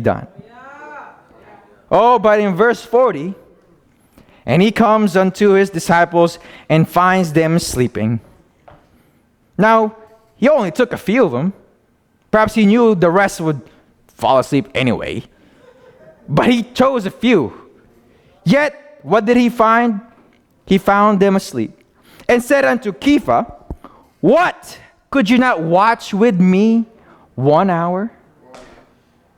done. Oh, but in verse 40, and he comes unto his disciples and finds them sleeping. Now, he only took a few of them. Perhaps he knew the rest would fall asleep anyway. But he chose a few. Yet, what did he find? He found them asleep. And said unto Kepha, what? Could you not watch with me 1 hour?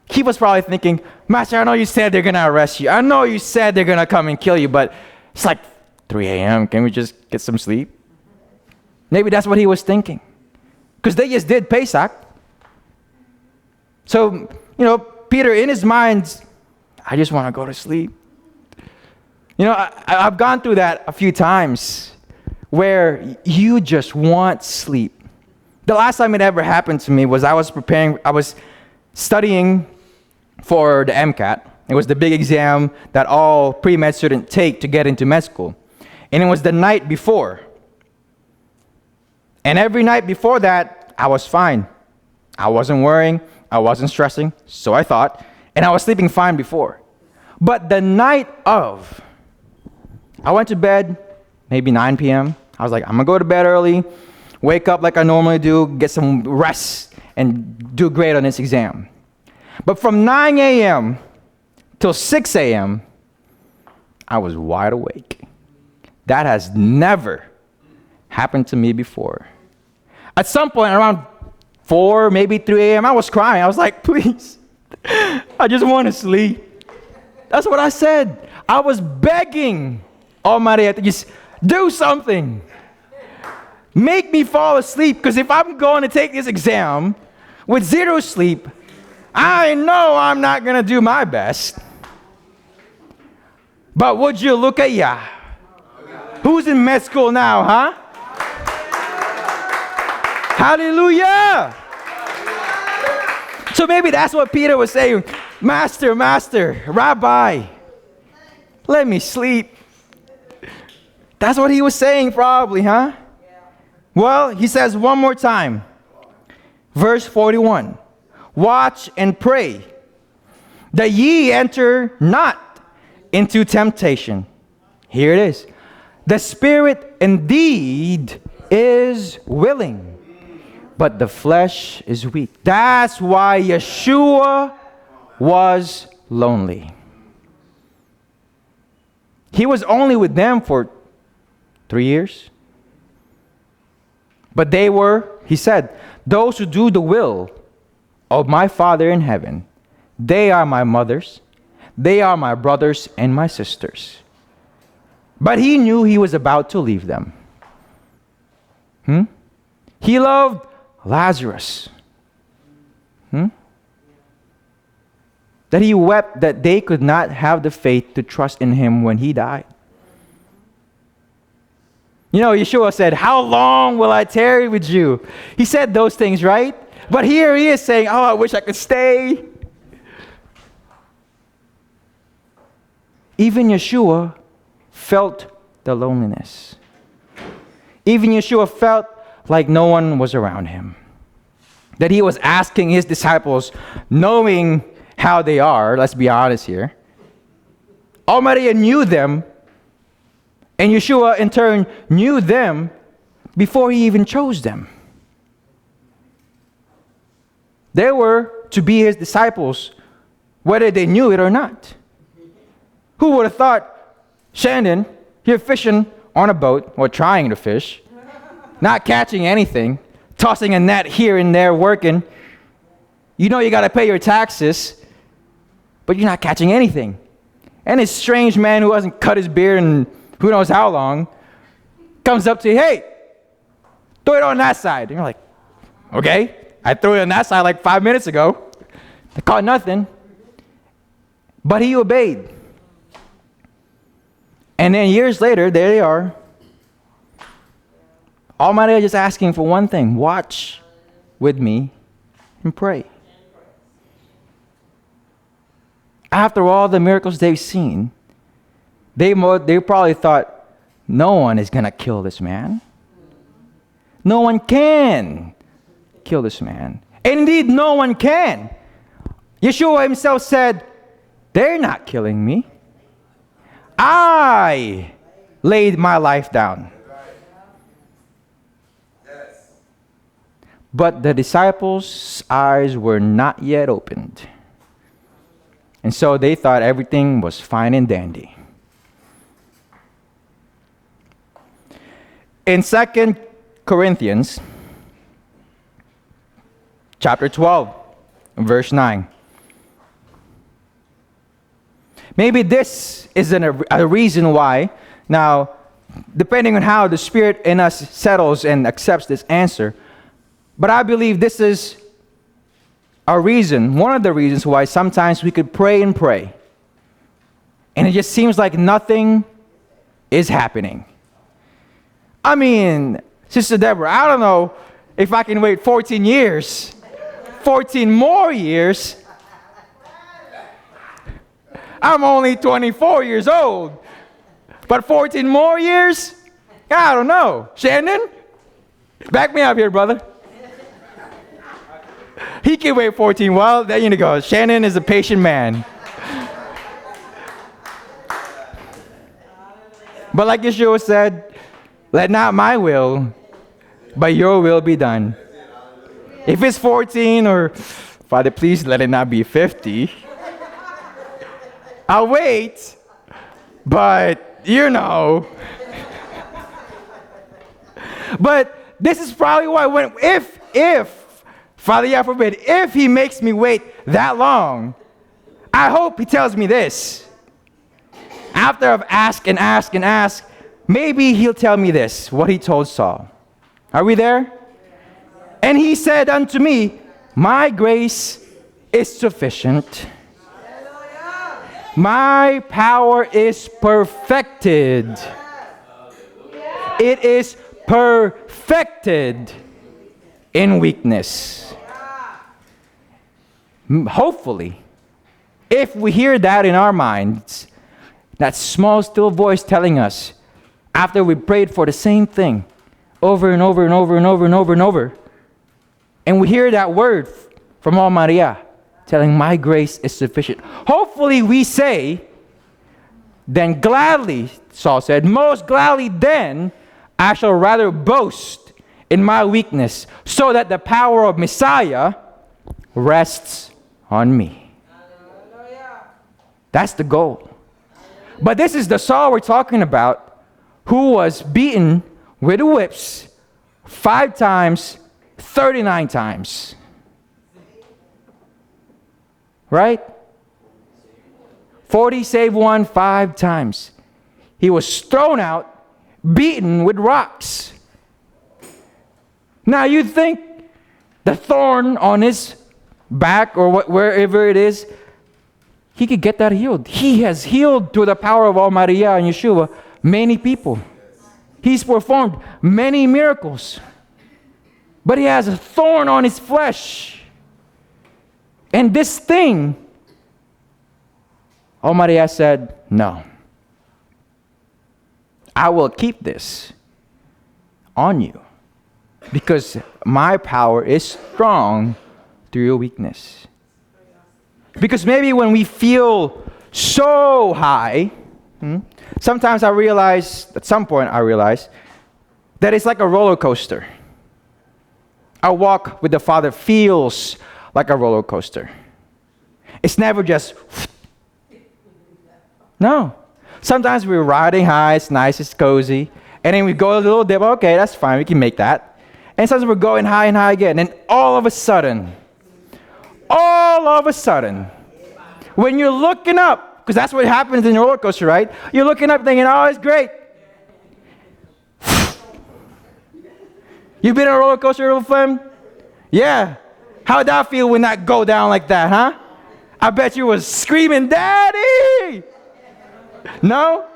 Kepha's probably thinking, Master, I know you said they're going to arrest you. I know you said they're going to come and kill you, but it's like 3 a.m. Can we just get some sleep? Maybe that's what he was thinking. Because they just did Pesach. So, Peter, in his mind, I just want to go to sleep. I've gone through that a few times where you just want sleep. The last time it ever happened to me was I was studying for the MCAT. It was the big exam that all pre-med students take to get into med school. And it was the night before. And every night before that, I was fine. I wasn't worrying. I wasn't stressing, so I thought. And I was sleeping fine before. But the night of, I went to bed, maybe 9 p.m. I was like, I'm going to go to bed early, wake up like I normally do, get some rest, and do great on this exam. But from 9 a.m. till 6 a.m., I was wide awake. That has never happened to me before. At some point, around 4, maybe 3 a.m., I was crying. I was like, please, I just want to sleep. That's what I said. I was begging Almighty to just do something. Make me fall asleep, because if I'm going to take this exam with zero sleep, I know I'm not going to do my best. But would you look at ya? Who's in med school now, huh? Hallelujah! So maybe that's what Peter was saying. Master, Rabbi, let me sleep. That's what he was saying probably, huh? Well, he says one more time. Verse 41. Watch and pray, that ye enter not into temptation. Here it is. The spirit indeed is willing, but the flesh is weak. That's why Yeshua was lonely. He was only with them for 3 years. But they were, he said, those who do the will of my Father in heaven. They are my mothers. They are my brothers and my sisters. But he knew he was about to leave them. He loved Lazarus. That he wept that they could not have the faith to trust in him when he died. Yeshua said, how long will I tarry with you? He said those things, right? But here he is saying, I wish I could stay. Even Yeshua felt the loneliness. Even Yeshua felt like no one was around him. That he was asking his disciples, knowing how they are, let's be honest here. Almighty knew them, and Yeshua in turn knew them before he even chose them. They were to be his disciples, whether they knew it or not. Who would have thought, Shandon, you're fishing on a boat, or trying to fish, not catching anything, tossing a net here and there, working. You know you got to pay your taxes, but you're not catching anything. And this strange man who hasn't cut his beard in who knows how long comes up to you, hey, throw it on that side. And you're like, okay. I threw it on that side like 5 minutes ago. I caught nothing. But he obeyed. And then years later, there they are. Almighty just asking for one thing. Watch with me and pray. After all the miracles they've seen, they probably thought, no one is going to kill this man. No one can kill this man. And indeed, no one can. Yeshua himself said, they're not killing me. I laid my life down. But the disciples' eyes were not yet opened. And so they thought everything was fine and dandy. In 2 Corinthians chapter 12, verse 9. Maybe this isn't a reason why. Now, depending on how the Spirit in us settles and accepts this answer, but I believe this is a reason, one of the reasons why sometimes we could pray and pray, and it just seems like nothing is happening. I mean, Sister Deborah, I don't know if I can wait 14 years, 14 more years. I'm only 24 years old, but 14 more years? I don't know. Shannon, back me up here, brother. He can wait 14. Well, there you go. Shannon is a patient man. But like Yeshua said, let not my will, but your will be done. If it's 14 or, Father, please let it not be 50. I'll wait, but you know. But this is probably why if Father Yahweh forbid, if he makes me wait that long, I hope he tells me this. After I've asked and asked and asked, maybe he'll tell me this, what he told Saul. Are we there? And he said unto me, my grace is sufficient. My power is perfected. It is perfected in weakness. Hopefully, if we hear that in our minds, that small, still voice telling us, after we prayed for the same thing over and over and over and over and over and over, and we hear that word from All Maria telling, my grace is sufficient. Hopefully we say, then gladly, Saul said, most gladly then, I shall rather boast in my weakness, so that the power of Messiah rests on me. That's the goal. But this is the Saul we're talking about, who was beaten with whips 5 times, 39 times. Right? 40 save 1, 5 times. He was thrown out, beaten with rocks. Now you think the thorn on his back or wherever it is, he could get that healed. He has healed through the power of All Maria and Yeshua many people. He's performed many miracles. But he has a thorn on his flesh. And this thing, All Maria said, no. I will keep this on you, because my power is strong through your weakness. Because maybe when we feel so high, sometimes at some point I realize that it's like a roller coaster. Our walk with the Father feels like a roller coaster. It's never just, no. Sometimes we're riding high, it's nice, it's cozy, and then we go a little dip, okay, that's fine, we can make that. And sometimes we're going high and high again, and all of a sudden, when you're looking up, because that's what happens in a roller coaster, right? You're looking up thinking, oh, it's great. You've been on a roller coaster, little friend? Yeah. How'd that feel when that go down like that, huh? I bet you was screaming, Daddy! No?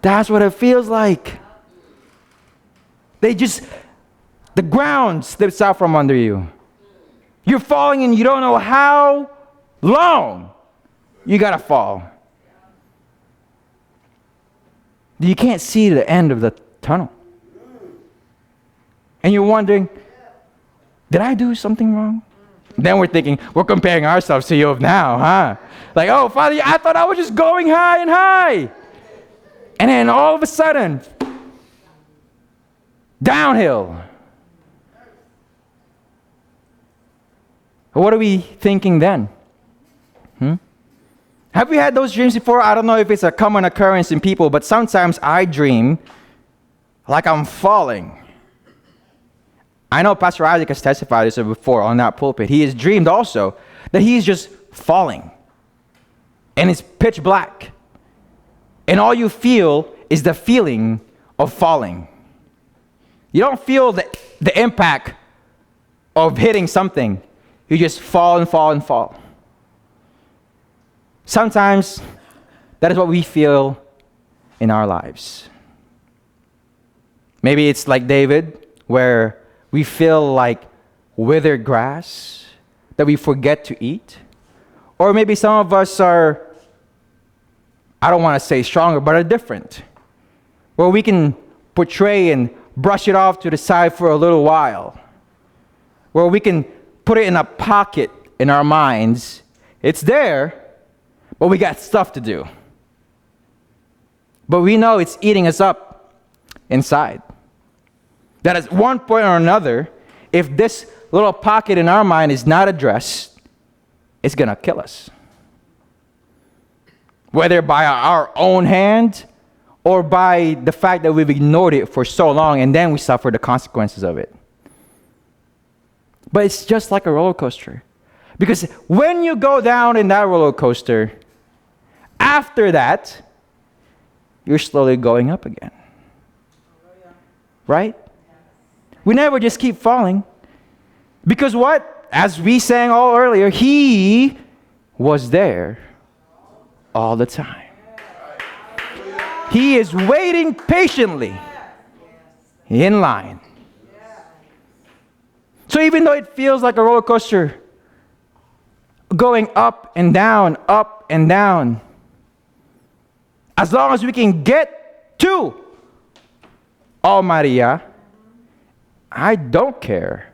That's what it feels like. The ground slips out from under you. You're falling and you don't know how long you gotta fall. You can't see the end of the tunnel. And you're wondering, Did I do something wrong? Then we're thinking, we're comparing ourselves to you of now, huh? Like, oh, Father, I thought I was just going high and high. And then all of a sudden, downhill. What are we thinking then? Have we had those dreams before? I don't know if it's a common occurrence in people, but sometimes I dream like I'm falling. I know Pastor Isaac has testified this before on that pulpit. He has dreamed also that he's just falling. And it's pitch black. And all you feel is the feeling of falling. You don't feel the impact of hitting something. You just fall and fall and fall. Sometimes that is what we feel in our lives. Maybe it's like David, where we feel like withered grass that we forget to eat. Or maybe some of us are, I don't want to say stronger, but are different. Where we can portray and brush it off to the side for a little while. Where we can put it in a pocket in our minds. It's there, but we got stuff to do. But we know it's eating us up inside. That at one point or another, if this little pocket in our mind is not addressed, it's going to kill us. Whether by our own hand or by the fact that we've ignored it for so long and then we suffer the consequences of it. But it's just like a roller coaster. Because when you go down in that roller coaster, after that, you're slowly going up again. Right? We never just keep falling. Because what? As we sang all earlier, He was there all the time. He is waiting patiently in line. So even though it feels like a roller coaster, going up and down, as long as we can get to Almighty Yah, I don't care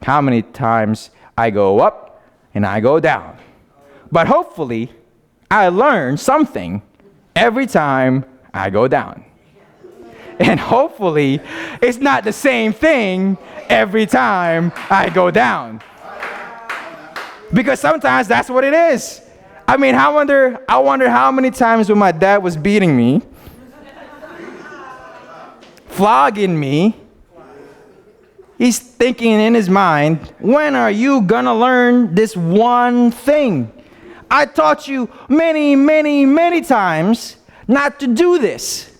how many times I go up and I go down. But hopefully, I learn something every time I go down. And hopefully, it's not the same thing every time I go down. Because sometimes that's what it is. I mean, I wonder how many times when my dad was beating me, flogging me, he's thinking in his mind, when are you gonna learn this one thing? I taught you many, many, many times not to do this.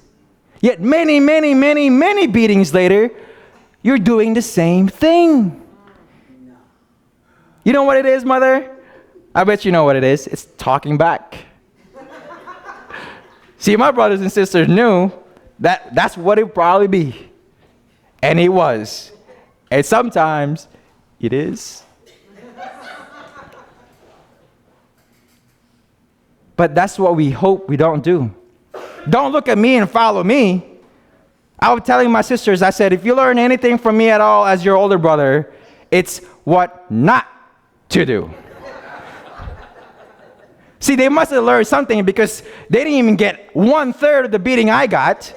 Yet many, many, many, many beatings later, you're doing the same thing. You know what it is, Mother? I bet you know what it is. It's talking back. See, my brothers and sisters knew that that's what it would probably be. And it was. And sometimes it is. But that's what we hope we don't do. Don't look at me and follow me. I was telling my sisters, I said, if you learn anything from me at all as your older brother, it's what not to do. See, they must have learned something because they didn't even get 1/3 of the beating I got.